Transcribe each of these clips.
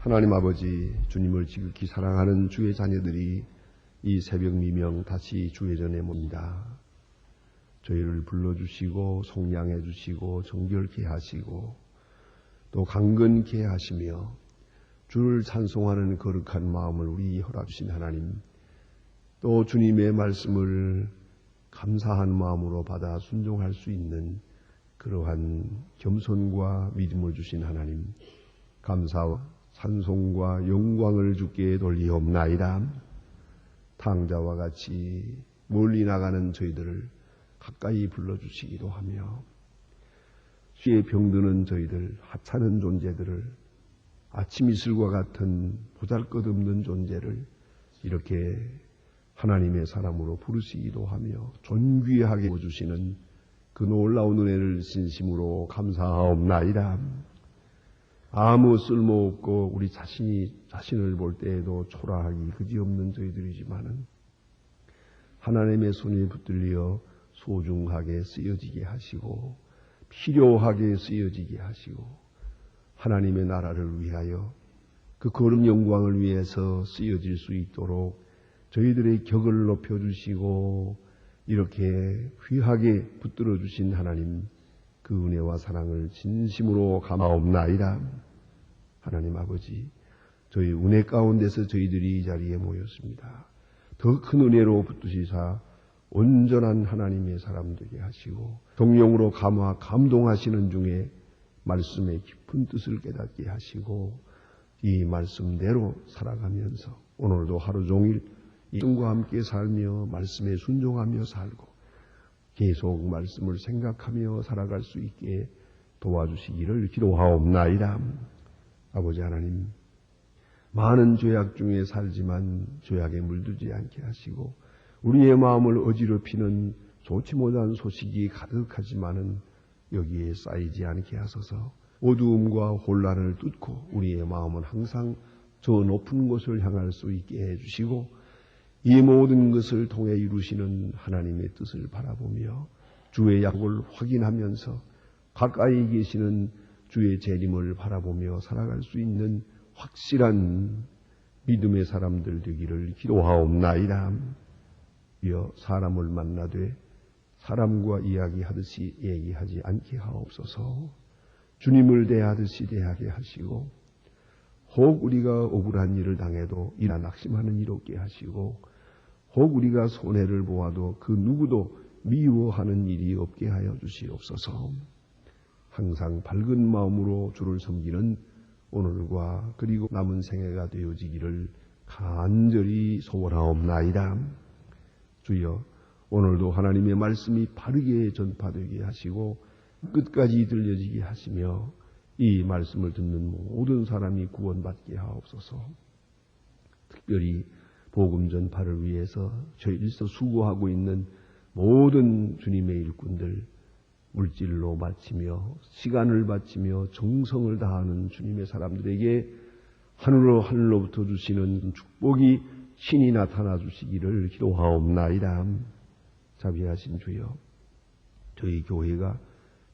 하나님 아버지, 주님을 지극히 사랑하는 주의 자녀들이 이 새벽 미명 다시 주의 전에 모입니다. 저희를 불러주시고 속량해 주시고 정결케 하시고 또 강건케 하시며 주를 찬송하는 거룩한 마음을 우리 허락 주신 하나님, 또 주님의 말씀을 감사한 마음으로 받아 순종할 수 있는 그러한 겸손과 믿음을 주신 하나님, 감사와 찬송과 영광을 주께 돌리옵나이다. 탕자와 같이 멀리 나가는 저희들을 가까이 불러주시기도 하며 쉬에 병드는 저희들, 하찮은 존재들을 아침 이슬과 같은 보잘것없는 존재를 이렇게 하나님의 사람으로 부르시기도 하며 존귀하게 보주시는 그 놀라운 은혜를 진심으로 감사하옵나이다. 아무 쓸모없고 우리 자신을 볼 때에도 초라하기 그지없는 저희들이지만은 하나님의 손에 붙들려 소중하게 쓰여지게 하시고 필요하게 쓰여지게 하시고 하나님의 나라를 위하여 그 거룩 영광을 위해서 쓰여질 수 있도록 저희들의 격을 높여주시고 이렇게 귀하게 붙들어 주신 하나님, 그 은혜와 사랑을 진심으로 감사하옵나이다. 하나님 아버지, 저희 은혜 가운데서 저희들이 이 자리에 모였습니다. 더 큰 은혜로 붙드시사 온전한 하나님의 사람 되게 하시고 동령으로 감동하시는 중에 말씀의 깊은 뜻을 깨닫게 하시고 이 말씀대로 살아가면서 오늘도 하루 종일 말씀과 함께 살며 말씀에 순종하며 살고 계속 말씀을 생각하며 살아갈 수 있게 도와주시기를 기도하옵나이다. 아버지 하나님, 많은 죄악 중에 살지만 죄악에 물들지 않게 하시고 우리의 마음을 어지럽히는 좋지 못한 소식이 가득하지만은 여기에 쌓이지 않게 하소서. 어두움과 혼란을 뚫고 우리의 마음은 항상 저 높은 곳을 향할 수 있게 해주시고 이 모든 것을 통해 이루시는 하나님의 뜻을 바라보며 주의 약속을 확인하면서 가까이 계시는 주의 재림을 바라보며 살아갈 수 있는 확실한 믿음의 사람들 되기를 기도하옵나이다. 이어 사람을 만나되 사람과 이야기하듯이 얘기하지 않게 하옵소서. 주님을 대하듯이 대하게 하시고 혹 우리가 억울한 일을 당해도 이나 낙심하는 일 없게 하시고 혹 우리가 손해를 보아도 그 누구도 미워하는 일이 없게 하여 주시옵소서. 항상 밝은 마음으로 주를 섬기는 오늘과 그리고 남은 생애가 되어지기를 간절히 소원하옵나이다. 주여, 오늘도 하나님의 말씀이 바르게 전파되게 하시고 끝까지 들려지게 하시며 이 말씀을 듣는 모든 사람이 구원받게 하옵소서. 특별히 복음 전파를 위해서 저희들서 수고하고 있는 모든 주님의 일꾼들, 물질로 바치며 시간을 바치며 정성을 다하는 주님의 사람들에게 하늘로부터 주시는 축복이 신이 나타나 주시기를 기도하옵나이다. 자비하신 주여, 저희 교회가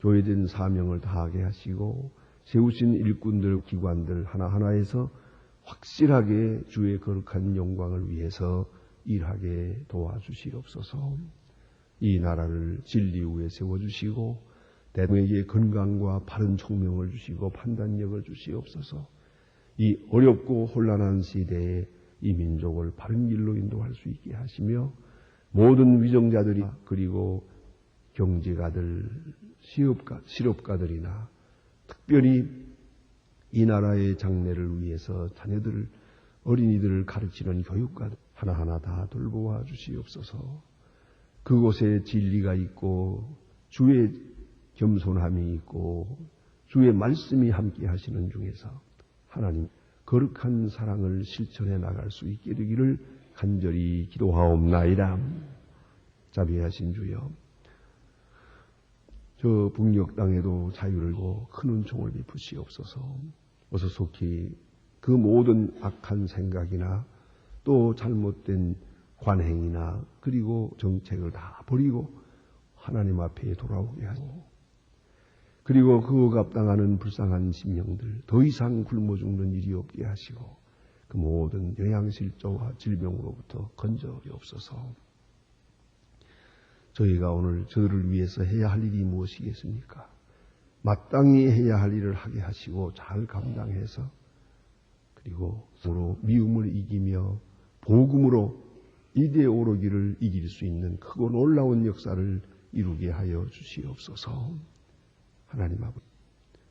교회된 사명을 다하게 하시고 세우신 일꾼들, 기관들 하나하나에서 확실하게 주의 거룩한 영광을 위해서 일하게 도와주시옵소서. 이 나라를 진리 위에 세워주시고 대통령에게 건강과 바른 총명을 주시고 판단력을 주시옵소서. 이 어렵고 혼란한 시대에 이 민족을 바른 길로 인도할 수 있게 하시며 모든 위정자들이 그리고 경제가들, 실업가들이나 특별히 이 나라의 장래를 위해서 자녀들, 어린이들을 가르치는 교육가들 하나하나 다 돌보아 주시옵소서. 그곳에 진리가 있고 주의 겸손함이 있고 주의 말씀이 함께 하시는 중에서 하나님 거룩한 사랑을 실천해 나갈 수 있게 되기를 간절히 기도하옵나이다. 자비하신 주여, 저 북녘 땅에도 자유를 주고 큰 은총을 베푸시옵소서. 어서 속히 그 모든 악한 생각이나 또 잘못된 관행이나 그리고 정책을 다 버리고 하나님 앞에 돌아오게 하고 그리고 그거 합당하는 불쌍한 심령들 더 이상 굶어 죽는 일이 없게 하시고 그 모든 영양실조와 질병으로부터 건져주옵소서. 저희가 오늘 저를 위해서 해야 할 일이 무엇이겠습니까? 마땅히 해야 할 일을 하게 하시고 잘 감당해서 그리고 서로 미움을 이기며 복음으로 이대에 오르기를 이길 수 있는 크고 놀라운 역사를 이루게 하여 주시옵소서. 하나님 아버지,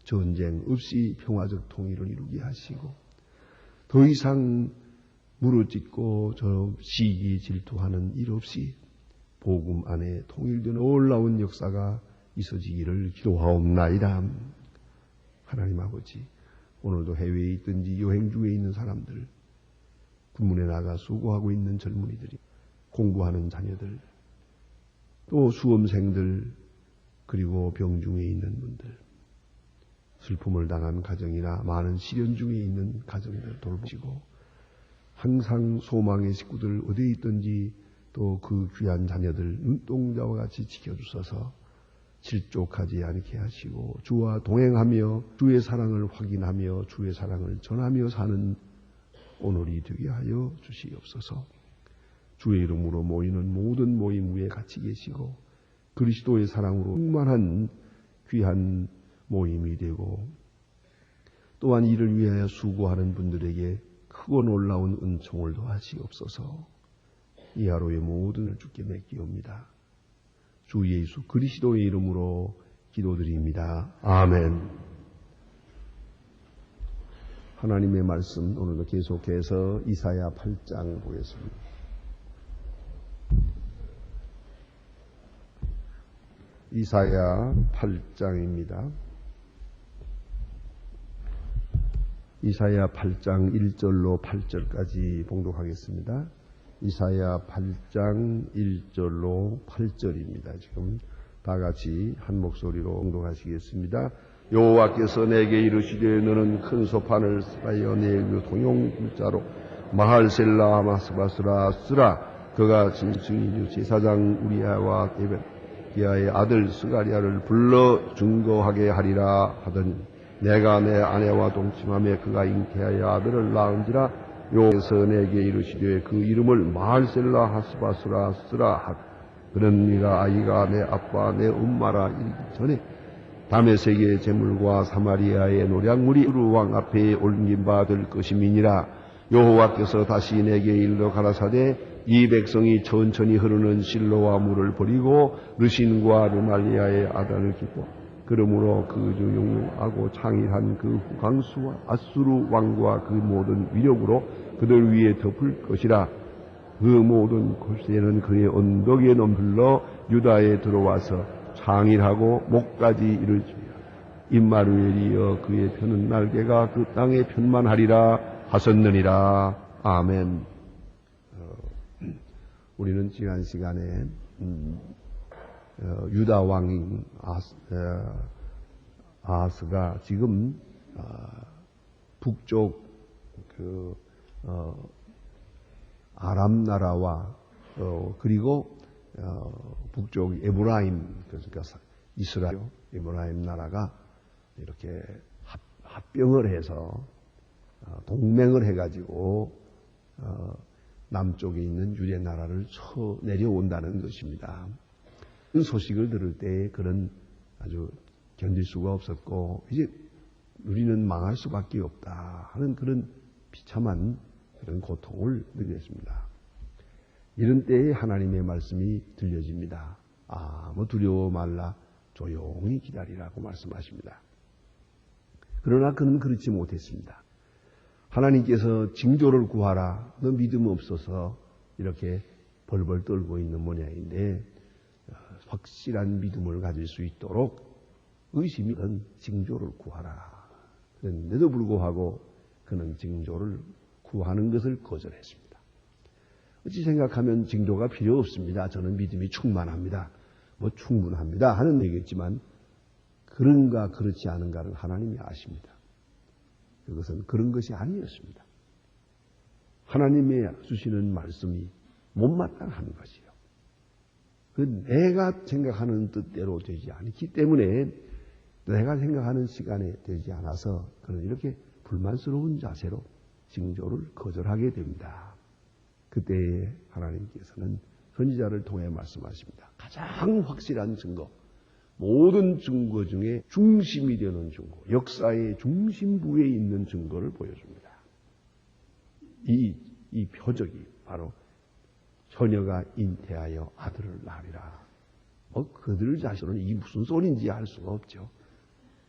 전쟁 없이 평화적 통일을 이루게 하시고 더 이상 무너짓고 저 시기 질투하는 일 없이 복음 안에 통일되는 놀라운 역사가 있어지기를 기도하옵나이다. 하나님 아버지, 오늘도 해외에 있든지 여행 중에 있는 사람들, 군문에 나가 수고하고 있는 젊은이들이, 공부하는 자녀들, 또 수험생들, 그리고 병중에 있는 분들, 슬픔을 당한 가정이나 많은 시련 중에 있는 가정들 돌보시고 항상 소망의 식구들 어디에 있든지 또 그 귀한 자녀들 눈동자와 같이 지켜주셔서 실족하지 않게 하시고 주와 동행하며 주의 사랑을 확인하며 주의 사랑을 전하며 사는 오늘이 되게 하여 주시옵소서. 주의 이름으로 모이는 모든 모임 위에 같이 계시고 그리스도의 사랑으로 충만한 귀한 모임이 되고 또한 이를 위하여 수고하는 분들에게 크고 놀라운 은총을 더하시옵소서. 이 하루의 모든 주께 맡기옵니다. 주 예수 그리스도의 이름으로 기도드립니다. 아멘. 하나님의 말씀 오늘도 계속해서 이사야 8장 보겠습니다. 이사야 8장입니다. 이사야 8장 1절로 8절까지 봉독하겠습니다. 이사야 8장 1절로 8절입니다. 지금 다 같이 한 목소리로 봉독하시겠습니다. 여호와께서 내게 이르시되 너는 큰 소판을 쌓여 내 통용 글자로 마할셀라 마스바스라 쓰라. 그가 증인 제사장 우리야와 게베기야의 아들 스가리야를 불러 증거하게 하리라 하더니 내가 내 아내와 동침하며 그가 잉태하여 아들을 낳은지라. 여호와께서 내게 이르시되 그 이름을 마할셀라 하스바스라 쓰라 하고 그는 네가 아이가 내 아빠 내 엄마라 이르기 전에 다메섹의 제물과 사마리아의 노략물이 두루 왕 앞에 옮긴 바 될 것임이니라. 여호와께서 다시 내게 일러 가라사대 이 백성이 천천히 흐르는 실로와 물을 버리고 르신과 르말리아의 아단을 깃고 그러므로 그 중 용하고 창일한 그 후강수와 아수르 왕과 그 모든 위력으로 그들 위에 덮을 것이라. 그 모든 곳에는 그의 언덕에 넘흘러 유다에 들어와서 창일하고 목까지 이르지며 임마누엘이여 그의 펴는 날개가 그 땅의 편만 하리라 하셨느니라. 아멘. 우리는 지난 시간에 유다 왕인 아하스가 지금 북쪽 아람 나라와 그리고 북쪽 에브라임 그러니까 이스라엘 에브라임 나라가 이렇게 합병을 해서 동맹을 해가지고 남쪽에 있는 유대 나라를 쳐 내려온다는 것입니다. 그 소식을 들을 때 그런 아주 견딜 수가 없었고 이제 우리는 망할 수밖에 없다 하는 그런 비참한 그런 고통을 느꼈습니다. 이런 때에 하나님의 말씀이 들려집니다. 아무 두려워 말라 조용히 기다리라고 말씀하십니다. 그러나 그는 그렇지 못했습니다. 하나님께서 징조를 구하라. 너 믿음 없어서 이렇게 벌벌 떨고 있는 모양인데 확실한 믿음을 가질 수 있도록 의심이 있는 징조를 구하라. 그런데도 불구하고 그는 징조를 구하는 것을 거절했습니다. 어찌 생각하면 징조가 필요 없습니다. 저는 믿음이 충만합니다. 충분합니다. 하는 얘기겠지만 그런가 그렇지 않은가를 하나님이 아십니다. 그것은 그런 것이 아니었습니다. 하나님의 주시는 말씀이 못마땅한 것이요. 그 내가 생각하는 뜻대로 되지 않기 때문에 내가 생각하는 시간에 되지 않아서 그는 이렇게 불만스러운 자세로 징조를 거절하게 됩니다. 그때 하나님께서는 선지자를 통해 말씀하십니다. 가장 확실한 증거, 모든 증거 중에 중심이 되는 증거, 역사의 중심부에 있는 증거를 보여줍니다. 이 표적이 바로 처녀가 잉태하여 아들을 낳으리라. 그들 자신은 이게 무슨 소리인지 알 수가 없죠.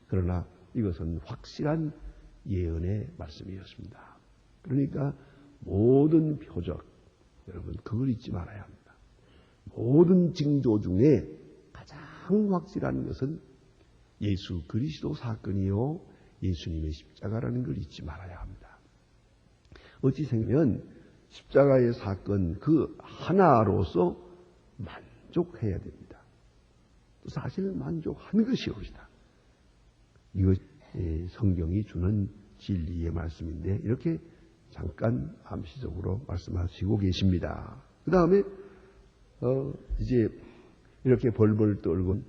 그러나 이것은 확실한 예언의 말씀이었습니다. 그러니까 모든 표적, 여러분 그걸 잊지 말아야 합니다. 모든 징조 중에 가장 확실한 것은 예수 그리스도 사건이요 예수님의 십자가라는 걸 잊지 말아야 합니다. 어찌 생각하면 십자가의 사건 그 하나로서 만족해야 됩니다. 사실 만족한 것이 옳다. 이것 성경이 주는 진리의 말씀인데 이렇게 잠깐 암시적으로 말씀하시고 계십니다. 그 다음에 이제 이렇게 벌벌 떨고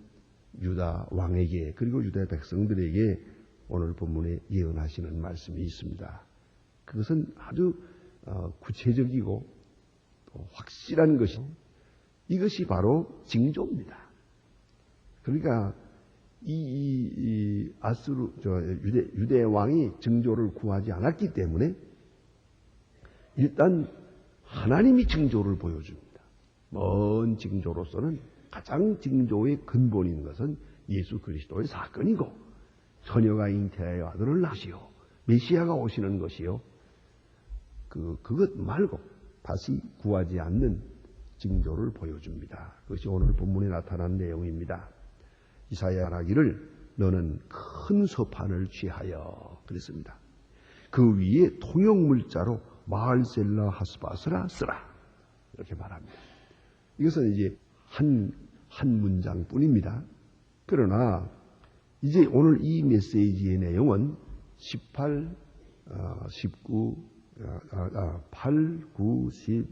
유다 왕에게 그리고 유다 백성들에게 오늘 본문에 예언하시는 말씀이 있습니다. 그것은 아주 구체적이고 또 확실한 것이 이것이 바로 징조입니다. 그러니까 이 아수르 유대 왕이 징조를 구하지 않았기 때문에 일단 하나님이 징조를 보여줍니다. 먼 징조로서는 가장 징조의 근본인 것은 예수 그리스도의 사건이고 처녀가 잉태하여 아들을 낳으시오 메시아가 오시는 것이요. 그것 말고 다시 구하지 않는 징조를 보여줍니다. 그것이 오늘 본문에 나타난 내용입니다. 이사야가 말하기를 너는 큰 서판을 취하여 그랬습니다. 그 위에 통용물자로 마알셀라 하스바스라 쓰라 이렇게 말합니다. 이것은 이제 한 문장뿐입니다. 그러나 이제 오늘 이 메시지의 내용은 18, 19, 8, 9, 10,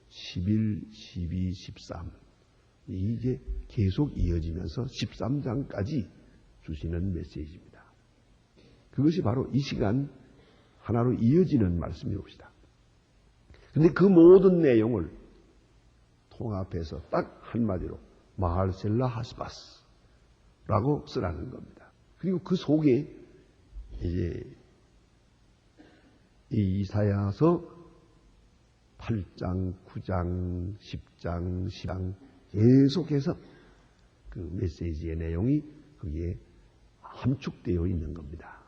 11, 12, 13 이게 계속 이어지면서 13장까지 주시는 메시지입니다. 그것이 바로 이 시간 하나로 이어지는 말씀이옵시다. 그런데 그 모든 내용을 통합해서 딱 한마디로 마할셀라 하스바스라고 쓰라는 겁니다. 그리고 그 속에 이제 이 이사야서 8장, 9장, 10장, 10장 계속해서 그 메시지의 내용이 거기에 함축되어 있는 겁니다.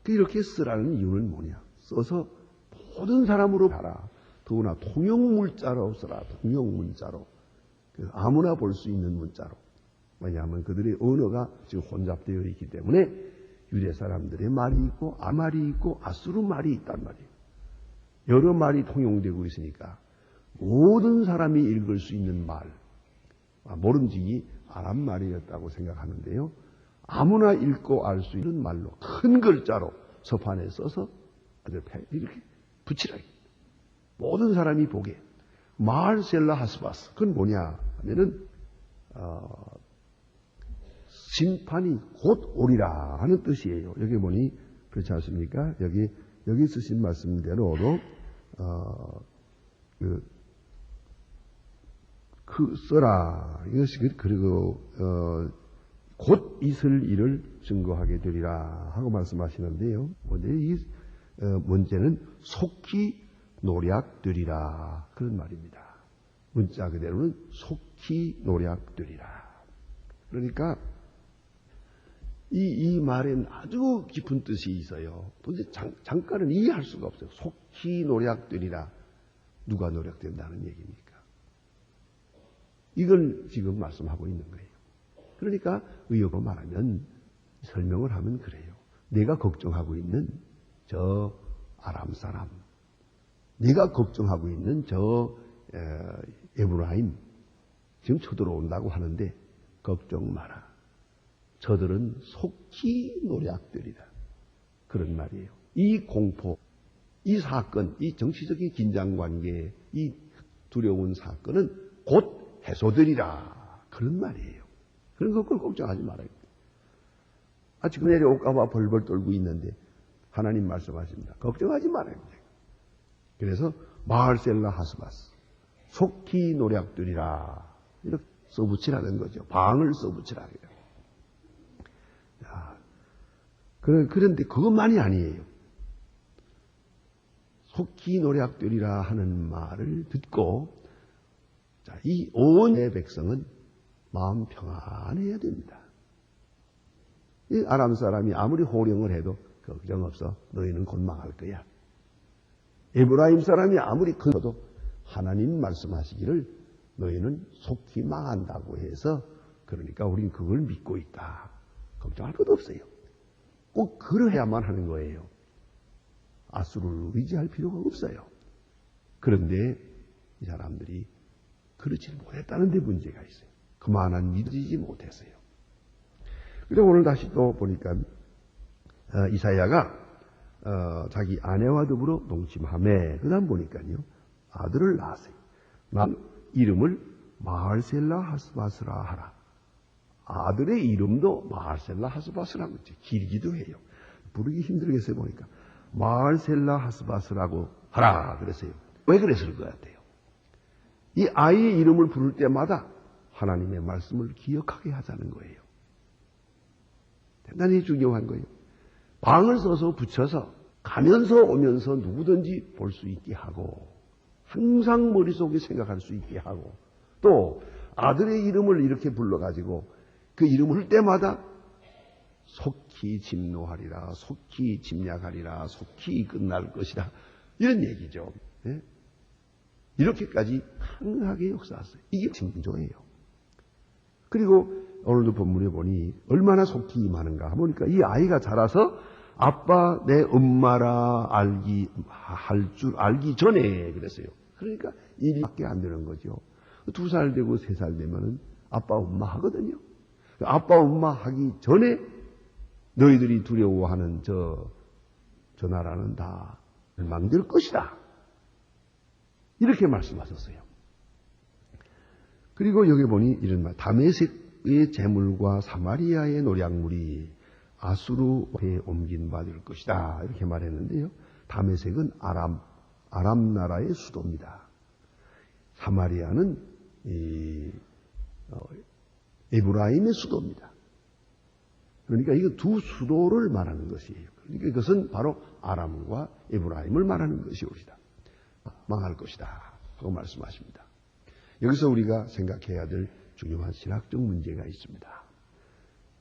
이렇게 쓰라는 이유는 뭐냐? 써서 모든 사람으로 봐라. 더구나 통용문자로 써라. 통용문자로. 아무나 볼 수 있는 문자로. 왜냐하면 그들의 언어가 지금 혼잡되어 있기 때문에 유대 사람들의 말이 있고 아말이 있고 아수르 말이 있단 말이에요. 여러 말이 통용되고 있으니까 모든 사람이 읽을 수 있는 말, 모름지기 아람 말이었다고 생각하는데요. 아무나 읽고 알 수 있는 말로 큰 글자로 서판에 써서 이렇게 붙이라. 모든 사람이 보게. 마알셀라 하스바스. 그건 뭐냐 하면은 심판이 곧 오리라 하는 뜻이에요. 여기 보니 그렇지 않습니까? 여기 쓰신 말씀대로도 써라. 이것이 그리고 곧 있을 일을 증거하게 되리라 하고 말씀하시는데요. 문제는 속히 노략되리라 그런 말입니다. 문자 그대로는 속히 노략되리라. 그러니까 이 말에는 아주 깊은 뜻이 있어요. 도대체 잠깐은 이해할 수가 없어요. 속히 노략되리라. 누가 노략된다는 얘기입니까? 이걸 지금 말씀하고 있는 거예요. 그러니까 의역으로 말하면 설명을 하면 그래요. 내가 걱정하고 있는 저 아람 사람, 네가 걱정하고 있는 저 에브라임 지금 쳐들어온다고 하는데 걱정 마라. 저들은 속히 노략되리라. 그런 말이에요. 이 공포, 이 사건, 이 정치적인 긴장관계, 이 두려운 사건은 곧 해소되리라. 그런 말이에요. 그런 걸 걱정하지 말아요. 지금 내려올까봐 벌벌 떨고 있는데 하나님 말씀하십니다. 걱정하지 말아요. 그래서 마할셀라 하스바스 속히 노략들이라 이렇게 써붙이라는 거죠. 방을 써붙이라 그래요. 그런데 그것만이 아니에요. 속히 노략되리라 하는 말을 듣고 이 온 백성은 마음 평안해야 됩니다. 이 아람 사람이 아무리 호령을 해도 걱정 없어. 너희는 곧 망할 거야. 에브라임 사람이 아무리 큰도 하나님 말씀하시기를 너희는 속히 망한다고 해서 그러니까 우린 그걸 믿고 있다. 걱정할 것 없어요. 꼭 그러해야만 하는 거예요. 아수르를 의지할 필요가 없어요. 그런데 이 사람들이 그렇지 못했다는 데 문제가 있어요. 그만한 믿어지지 못했어요. 그래서 오늘 다시 또 보니까 이사야가 자기 아내와 더불어 동침하매 그 다음 보니까요. 아들을 낳았어요. 이름을 마할셀라 하스바스라 하라. 아들의 이름도 마할셀라 하스바스라고 있죠. 길기도 해요. 부르기 힘들겠어요 보니까. 마할셀라 하스바스라고 하라 그랬어요. 왜 그랬을 것 같아요? 이 아이의 이름을 부를 때마다 하나님의 말씀을 기억하게 하자는 거예요. 대단히 중요한 거예요. 방을 써서 붙여서 가면서 오면서 누구든지 볼 수 있게 하고 항상 머릿속에 생각할 수 있게 하고 또 아들의 이름을 이렇게 불러가지고 그 이름을 부를 때마다 속히 진노하리라, 속히 침략하리라, 속히 끝날 것이다. 이런 얘기죠. 네? 이렇게까지 강하게 역사했어요. 이게 징조예요. 그리고 오늘도 본문에 보니 얼마나 속히 임하는가 보니까 이 아이가 자라서 아빠 내 엄마라 할 줄 알기 전에 그랬어요. 그러니까 일이 밖에 안 되는 거죠. 2살 되고 3살 되면은 아빠 엄마 하거든요. 아빠 엄마 하기 전에 너희들이 두려워하는 저 나라는 다 멸망될 것이다. 이렇게 말씀하셨어요. 그리고 여기 보니 이런 말, 다메섹의 재물과 사마리아의 노략물이 아수르에 옮긴 바 될 것이다. 이렇게 말했는데요. 다메섹은 아람 나라의 수도입니다. 사마리아는 에브라임의 수도입니다. 그러니까 이거 두 수도를 말하는 것이에요. 그러니까 이것은 바로 아람과 에브라임을 말하는 것이오리다. 망할 것이다. 라고 말씀하십니다. 여기서 우리가 생각해야 될 중요한 신학적 문제가 있습니다.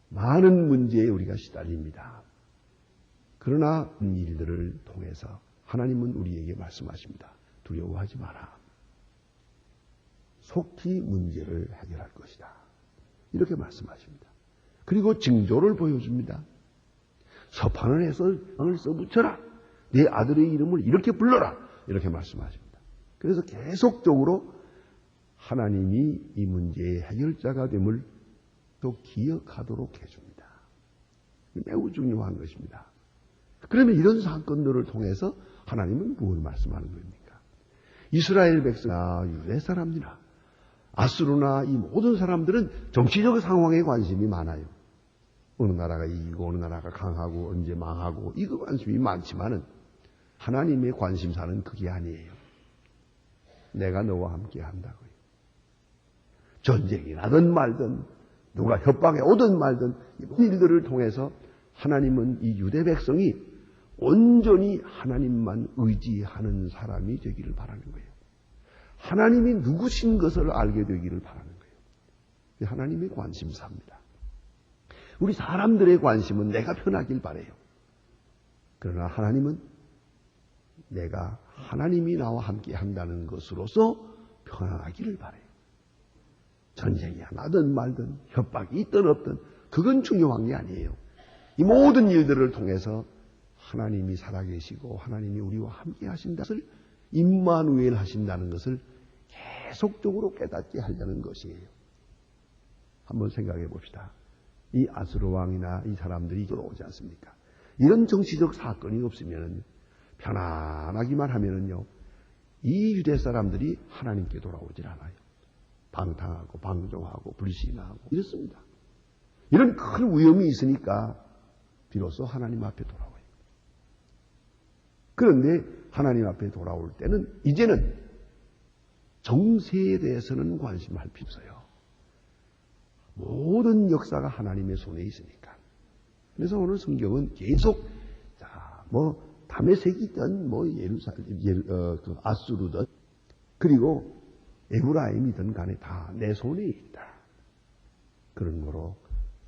많은 문제에 우리가 시달립니다. 그러나 이 일들을 통해서 하나님은 우리에게 말씀하십니다. 두려워하지 마라. 속히 문제를 해결할 것이다. 이렇게 말씀하십니다. 그리고 징조를 보여줍니다. 서판을 해서 방을 써붙여라. 내 아들의 이름을 이렇게 불러라. 이렇게 말씀하십니다. 그래서 계속적으로 하나님이 이 문제의 해결자가 됨을 또 기억하도록 해줍니다. 매우 중요한 것입니다. 그러면 이런 사건들을 통해서 하나님은 무엇을 말씀하는 겁니까? 이스라엘 백성이나 유대 사람이나 아수르나 이 모든 사람들은 정치적 상황에 관심이 많아요. 어느 나라가 이기고 어느 나라가 강하고 언제 망하고 이거 관심이 많지만은 하나님의 관심사는 그게 아니에요. 내가 너와 함께 한다고요. 전쟁이 나든 말든 누가 협박에 오든 말든 이 일들을 통해서 하나님은 이 유대 백성이 온전히 하나님만 의지하는 사람이 되기를 바라는 거예요. 하나님이 누구신 것을 알게 되기를 바라는 거예요. 하나님의 관심사입니다. 우리 사람들의 관심은 내가 편하길 바라요. 그러나 하나님은 내가 하나님이 나와 함께 한다는 것으로서 편안하기를 바라요. 전쟁이 나든 말든 협박이 있든 없든 그건 중요한 게 아니에요. 이 모든 일들을 통해서 하나님이 살아계시고 하나님이 우리와 함께 하신다는 것을 임마누엘 하신다는 것을 계속적으로 깨닫게 하려는 것이에요. 한번 생각해 봅시다. 이 아수르 왕이나 이 사람들이 돌아오지 않습니까? 이런 정치적 사건이 없으면 편안하기만 하면은요, 이 유대 사람들이 하나님께 돌아오질 않아요. 방탕하고 방종하고 불신하고 이렇습니다. 이런 큰 위험이 있으니까 비로소 하나님 앞에 돌아와요. 그런데 하나님 앞에 돌아올 때는 이제는 정세에 대해서는 관심할 필요 없어요. 모든 역사가 하나님의 손에 있으니까. 그래서 오늘 성경은 계속 다메섹이든 아수르든 그리고 에브라임이든 간에 다 내 손에 있다. 그런 거로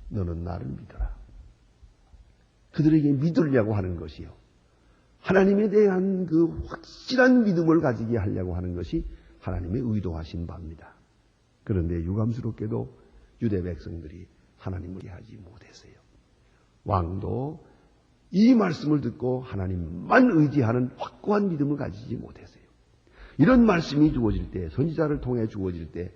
너는 나를 믿어라. 그들에게 믿으려고 하는 것이요. 하나님에 대한 그 확실한 믿음을 가지게 하려고 하는 것이 하나님의 의도하신 바입니다. 그런데 유감스럽게도 유대 백성들이 하나님을 이해하지 못했어요. 왕도 이 말씀을 듣고 하나님만 의지하는 확고한 믿음을 가지지 못했어요. 이런 말씀이 주어질 때, 선지자를 통해 주어질 때,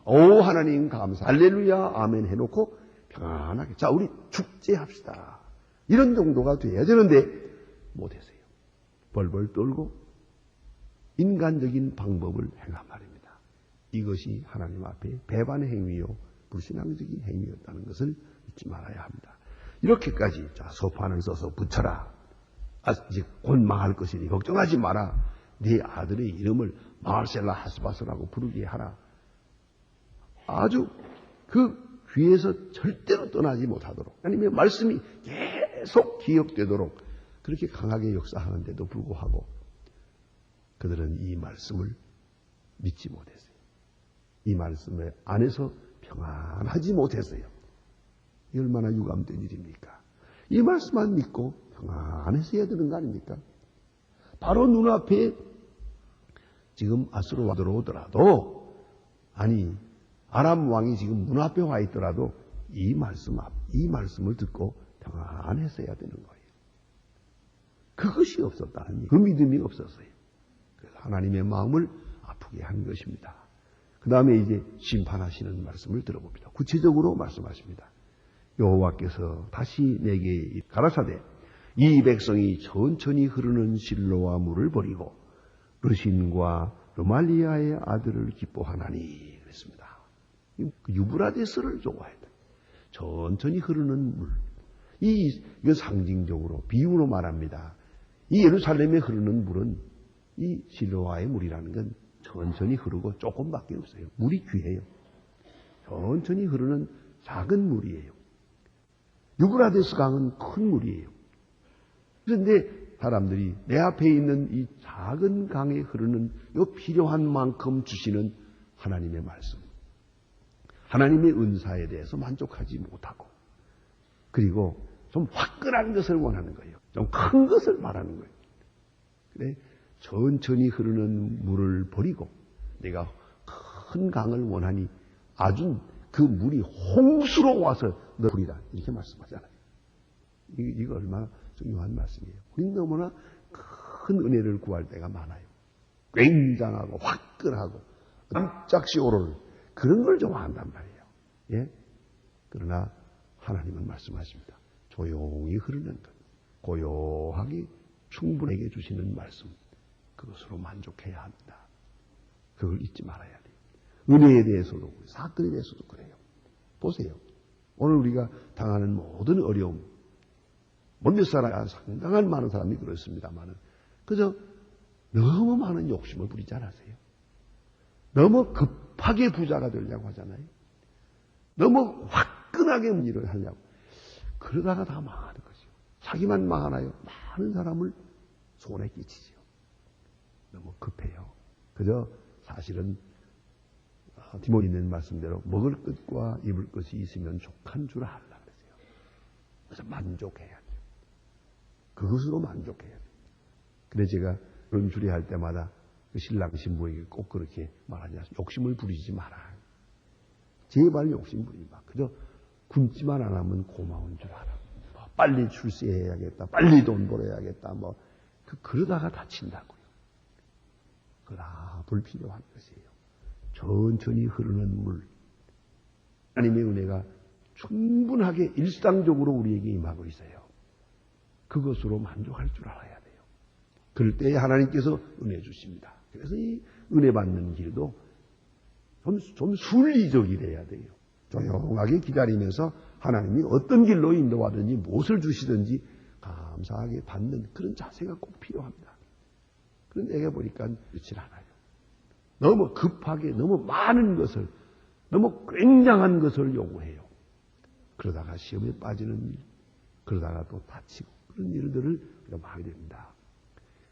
오 하나님 감사, 할렐루야, 아멘 해놓고 평안하게, 자 우리 축제합시다. 이런 정도가 돼야 되는데 못했어요. 벌벌 떨고 인간적인 방법을 행한 말입니다. 이것이 하나님 앞에 배반의 행위요, 불신앙적인 행위였다는 것을 잊지 말아야 합니다. 이렇게까지 서판을 써서 붙여라. 이제 곧 망할 것이니 걱정하지 마라. 네 아들의 이름을 마르셀라 하스바스라고 부르게 하라. 아주 그 귀에서 절대로 떠나지 못하도록 하나님의 말씀이 계속 기억되도록 그렇게 강하게 역사하는데도 불구하고 그들은 이 말씀을 믿지 못했어요. 이 말씀 안에서 평안하지 못했어요. 이 얼마나 유감된 일입니까? 이 말씀만 믿고 평안했어야 되는 거 아닙니까? 바로 눈앞에 지금 아수르 왕이 들어오더라도, 아니 아람 왕이 지금 눈앞에 와 있더라도 이 말씀을 듣고 평안했어야 되는 거예요. 그것이 없었다는 그 믿음이 없었어요. 그래서 하나님의 마음을 아프게 한 것입니다. 그 다음에 이제 심판하시는 말씀을 들어봅니다. 구체적으로 말씀하십니다. 여호와께서 다시 내게 가라사대 이 백성이 천천히 흐르는 실로와 물을 버리고 르신과 르말리아의 아들을 기뻐하나니 그랬습니다. 유브라데스를 좋아했다. 천천히 흐르는 물. 이건 상징적으로 비유로 말합니다. 이 예루살렘에 흐르는 물은 이 실로와의 물이라는 건 천천히 흐르고 조금밖에 없어요. 물이 귀해요. 천천히 흐르는 작은 물이에요. 유브라데스 강은 큰 물이에요. 그런데 사람들이 내 앞에 있는 이 작은 강에 흐르는 이 필요한 만큼 주시는 하나님의 말씀, 하나님의 은사에 대해서 만족하지 못하고, 그리고 좀 화끈한 것을 원하는 거예요. 좀 큰 것을 말하는 거예요. 그래, 천천히 흐르는 물을 버리고 내가 큰 강을 원하니 아주 그 물이 홍수로 와서 너희라 이렇게 말씀하잖아요. 이거 얼마나 중요한 말씀이에요. 우리는 너무나 큰 은혜를 구할 때가 많아요. 굉장하고 화끈하고 깜짝시 오를 그런 걸 좋아한단 말이에요. 예? 그러나 하나님은 말씀하십니다. 조용히 흐르는 것, 고요하게 충분하게 주시는 말씀, 그것으로 만족해야 합니다. 그걸 잊지 말아야 돼요. 은혜에 대해서도, 사건에 대해서도 그래요. 보세요. 오늘 우리가 당하는 모든 어려움, 몇몇 사람, 상당한 많은 사람이 그렇습니다만, 그저 너무 많은 욕심을 부리지 않으세요? 너무 급하게 부자가 되려고 하잖아요. 너무 화끈하게 일을 하려고. 그러다가 다 망하는 거죠. 자기만 망하나요? 많은 사람을 손에 끼치죠. 너무 급해요. 그저 사실은 디모데 있는 말씀대로 먹을 것과 입을 것이 있으면 족한 줄 알라 그랬어요. 그래서 만족해야 돼요. 그것으로 만족해야 돼요. 그래서 제가 그런 주례할 때마다 그 신랑 신부에게 꼭 그렇게 말하지 않습니까? 욕심을 부리지 마라. 제발 욕심 부리지 마. 그저 굶지만 안 하면 고마운 줄 알아. 빨리 출세해야겠다. 빨리 돈 벌어야겠다. 그러다가 다친다고요. 그러나 불필요한 것이에요. 천천히 흐르는 물. 하나님의 은혜가 충분하게 일상적으로 우리에게 임하고 있어요. 그것으로 만족할 줄 알아야 돼요. 그럴 때 하나님께서 은혜 주십니다. 그래서 이 은혜 받는 길도 좀 순리적이래야 돼요. 조용하게 기다리면서 하나님이 어떤 길로 인도하든지 무엇을 주시든지 감사하게 받는 그런 자세가 꼭 필요합니다. 그런데 내가 보니까 그렇지 않아요. 너무 급하게 너무 많은 것을, 너무 굉장한 것을 요구해요. 그러다가 시험에 빠지는 일, 그러다가 또 다치고 그런 일들을 우리가 하게 됩니다.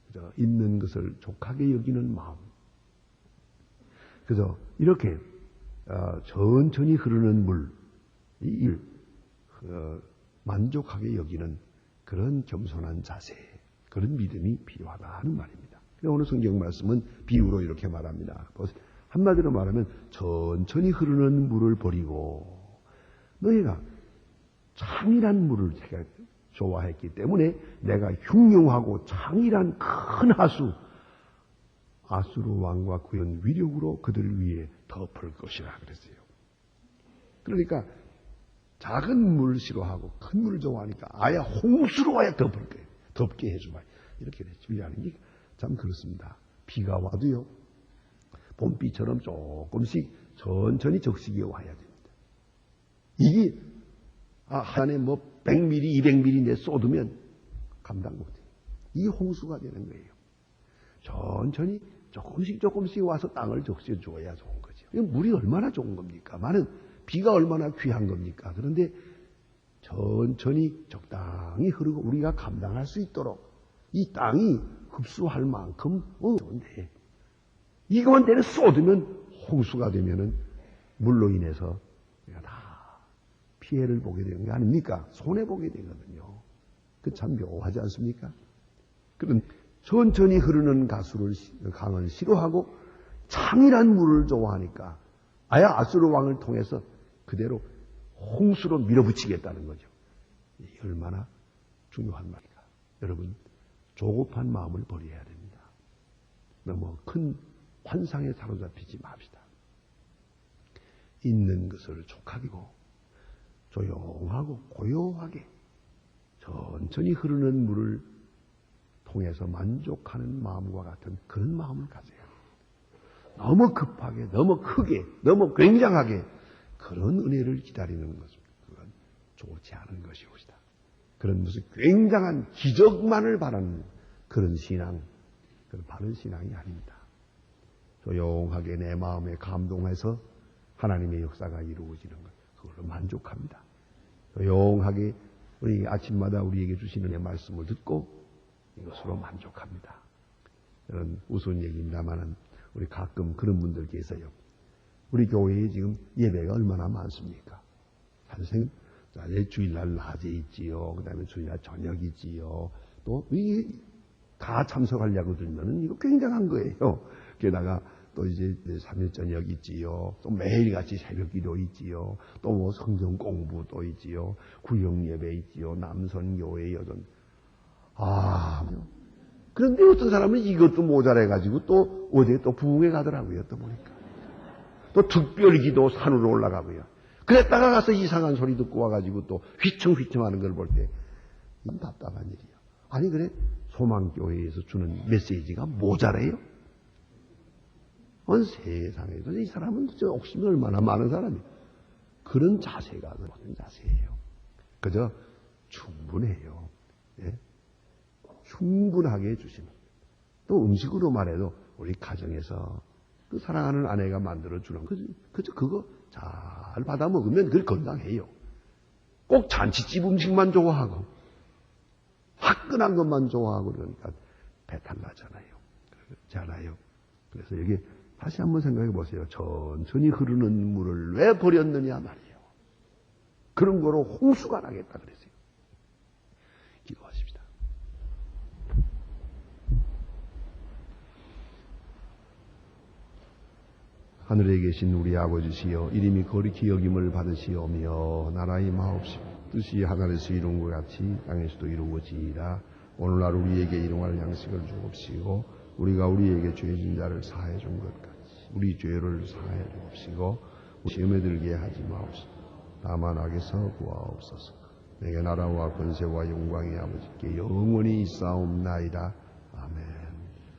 그래서 있는 것을 족하게 여기는 마음. 그래서 이렇게 천천히 흐르는 물, 이 일, 만족하게 여기는 그런 겸손한 자세, 그런 믿음이 필요하다 하는 말입니다. 오늘 성경 말씀은 비유로 이렇게 말합니다. 한마디로 말하면 천천히 흐르는 물을 버리고 너희가 창일한 물을 제가 좋아했기 때문에 내가 흉흉하고 창일한 큰 하수 아수르 왕과 그의 위력으로 그들을 위해 덮을 것이라 그랬어요. 그러니까 작은 물 싫어하고 큰 물을 좋아하니까 아예 홍수로 아예 덮을 거예요. 덮게 해주마. 이렇게 진리하는 게 참 그렇습니다. 비가 와도요. 봄비처럼 조금씩 천천히 적시기에 와야 됩니다. 이게 한 해에 뭐 100mm, 200mm 내 쏟으면 감당 못해요. 이게 홍수가 되는 거예요. 천천히 조금씩 와서 땅을 적셔 줘야 좋은 거죠. 물이 얼마나 좋은 겁니까? 비가 얼마나 귀한 겁니까? 그런데 천천히 적당히 흐르고 우리가 감당할 수 있도록 이 땅이 흡수할 만큼 좋은데 이것만 내려 쏟으면 홍수가 되면은 물로 인해서 우리가 다 피해를 보게 되는 게 아닙니까? 손해보게 되거든요. 그 참 묘하지 않습니까? 그런 천천히 흐르는 강을 싫어하고 창일한 물을 좋아하니까 아예 아수르 왕을 통해서 그대로 홍수로 밀어붙이겠다는 거죠. 이게 얼마나 중요한 말인가. 여러분, 조급한 마음을 버려야 됩니다. 너무 큰 환상에 사로잡히지 맙시다. 있는 것을 족하기고 조용하고 고요하게 천천히 흐르는 물을 통해서 만족하는 마음과 같은 그런 마음을 가져야 합니다. 너무 급하게, 너무 크게, 너무 굉장하게 그런 은혜를 기다리는 것은 그건 좋지 않은 것이옵니다. 그런 무슨 굉장한 기적만을 바라는 그런 신앙, 그런 바른 신앙이 아닙니다. 조용하게 내 마음에 감동해서 하나님의 역사가 이루어지는 것, 그걸로 만족합니다. 조용하게 우리 아침마다 우리에게 주시는 내 말씀을 듣고 이것으로 만족합니다. 이런 우스운 얘기입니다만은 우리 가끔 그런 분들 계세요. 우리 교회에 지금 예배가 얼마나 많습니까? 선생님, 주일날 낮에 있지요. 그 다음에 주일날 저녁 있지요. 또, 이게 다 참석하려고 들면은 이거 굉장한 거예요. 게다가 또 이제 3일 저녁 있지요. 또 매일같이 새벽 기도 있지요. 또 뭐 성경 공부 또 있지요. 구역 예배 있지요. 남선교회 여전. 그런데 어떤 사람은 이것도 모자라가지고 또 어디에 또 부흥회 가더라고요. 또 보니까. 또 특별기도 산으로 올라가고요. 그랬다가 가서 이상한 소리 듣고 와가지고 또 휘청휘청 하는 걸 볼 때, 이건 답답한 일이에요. 아니, 그래, 소망교회에서 주는 메시지가 모자라요? 세상에서 이 사람은 진짜 욕심이 얼마나 많은 사람이에요. 그런 자세가 어떤 자세예요. 그저 충분해요. 예? 충분하게 해주시는. 또 음식으로 말해도 우리 가정에서 그 사랑하는 아내가 만들어주는 그저 그거 잘 받아 먹으면 그걸 건강해요. 꼭 잔치집 음식만 좋아하고 화끈한 것만 좋아하고 그러니까 배탈 나잖아요. 그렇지 않아요. 그래서 여기 다시 한번 생각해 보세요. 천천히 흐르는 물을 왜 버렸느냐 말이에요. 그런 거로 홍수가 나겠다 그랬어요. 기도하십시다. 하늘에 계신 우리 아버지시여, 이름이 거룩히 여김을 받으시오며 나라의 마옵시고 뜻이 하늘에서 이룬 것 같이 땅에서도 이루어지이다. 오늘날 우리에게 일용할 양식을 주옵시고 우리가 우리에게 죄진 자를 사하여 준 것 같이 우리 죄를 사하여 주옵시고 시험에 들게 하지 마옵소서. 다만 악에서 구하옵소서. 내게 나라와 권세와 영광이 아버지께 영원히 있사옵나이다.